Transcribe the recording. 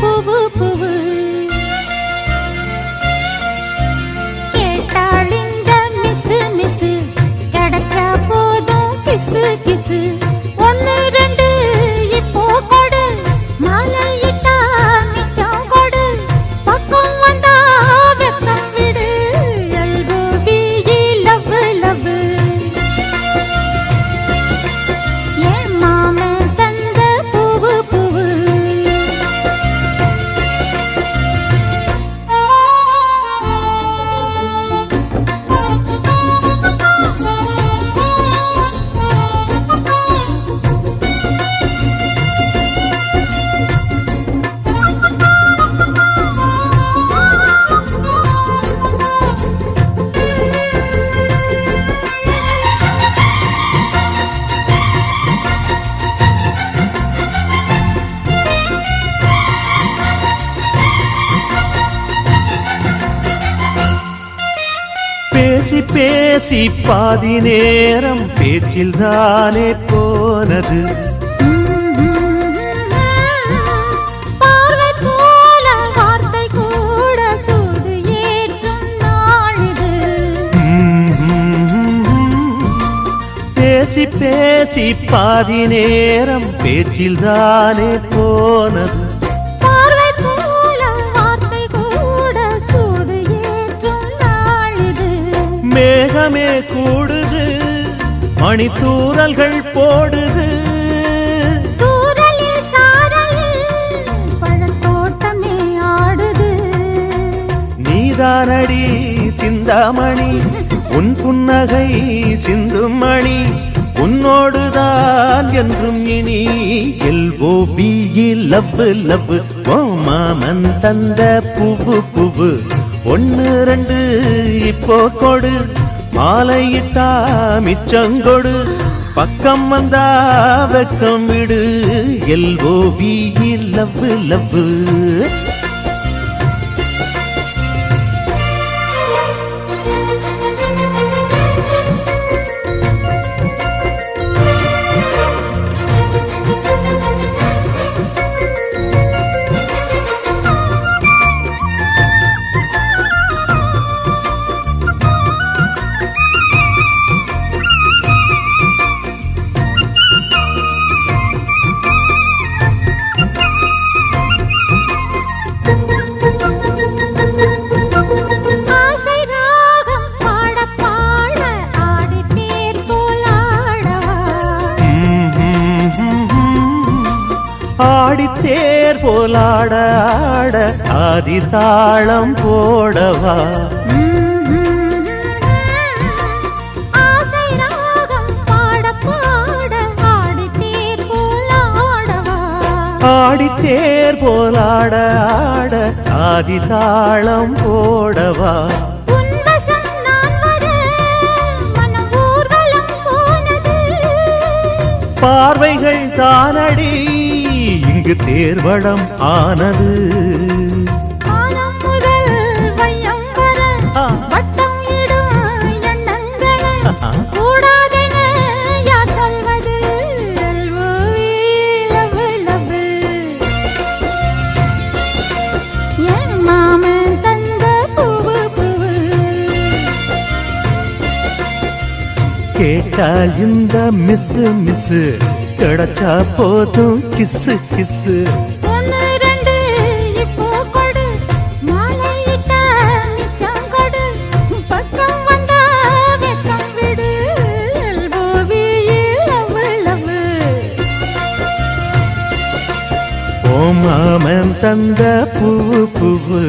பூவு பூவு கேட்டாள் இந்த மிசு மிசு கிடைச்சா போதும் கிசு கிசு ஒன்னு ரெண்டு இப்போ கொடு மாலையிட்டா மிச்சம் கொடு பக்கம் வந்தா வெக்கம் விடு எல்போபி லவ் லவ் ஏன் மாமன் தந்த பூவு பூவு பேசி பேசி பாதி நேரம் பேச்சில் தானே போனது பார்வை போல வார்த்தை கூட சூடு ஏற்றும் நாளிது பேசி பேசி பாதி நேரம் பேச்சில் தானே போனது பார்வை போல வார்த்தை கூட சூடு ஏற்றும் நாளிது மேகமே கூடுது மணித்தூரல்கள் போடுது தூரலில் சாரலில் பழத்தோட்டமே ஆடுது நீதானடி சிந்தாமணி உன் புன்னகை சிந்தும் மணி உன்னோடுதான் என்றும் இனி எல்ஓபி லவ் லவ் ஓ மாமன் தந்த பூவு பூவு ஒன்னு ரெண்டு இப்போ கொடு மாலையிட்டா மிச்சங்கொடு பக்கம் வந்தா வெக்கம் விடு எல்ஓபி லவ் லவ் ஆசை ராகம் பாட பாட ஆடி தேர் போலாடவா ஆடித்தேர் போலாட ஆட ஆதி தாளம் போடவா ஆசை ராகம் பாட பாட ஆடி தேர் போலாடவா ஆடித்தேர் போலாட ஆட ஆதி தாளம் போடவா உன்வசம் நான் வர மனம் ஊர்வலம் போனது பார்வைகள் தானடி இங்கு தேர்வடம் ஆனது காலம் முதல் வையம் வர வட்டம் இடும் எண்ணங்களை கூடாதென யார் சொல்வது எல்ஓவி லவ் லவ் என் மாமன் தந்த பூவு பூவு கேட்டால் இந்த மிஸ்ஸு மிஸ்ஸு கிடைச்சா போதும் கிஸ்ஸு கிஸ்ஸு ஒன்னு ரெண்டு இப்போ கொடு மாலையிட்ட மிச்சம் கொடு பக்கம் வந்தா வெக்கம் விடு எல்ஓவி லவ் லவ் ஓ மாமன் தந்த பூவு பூவு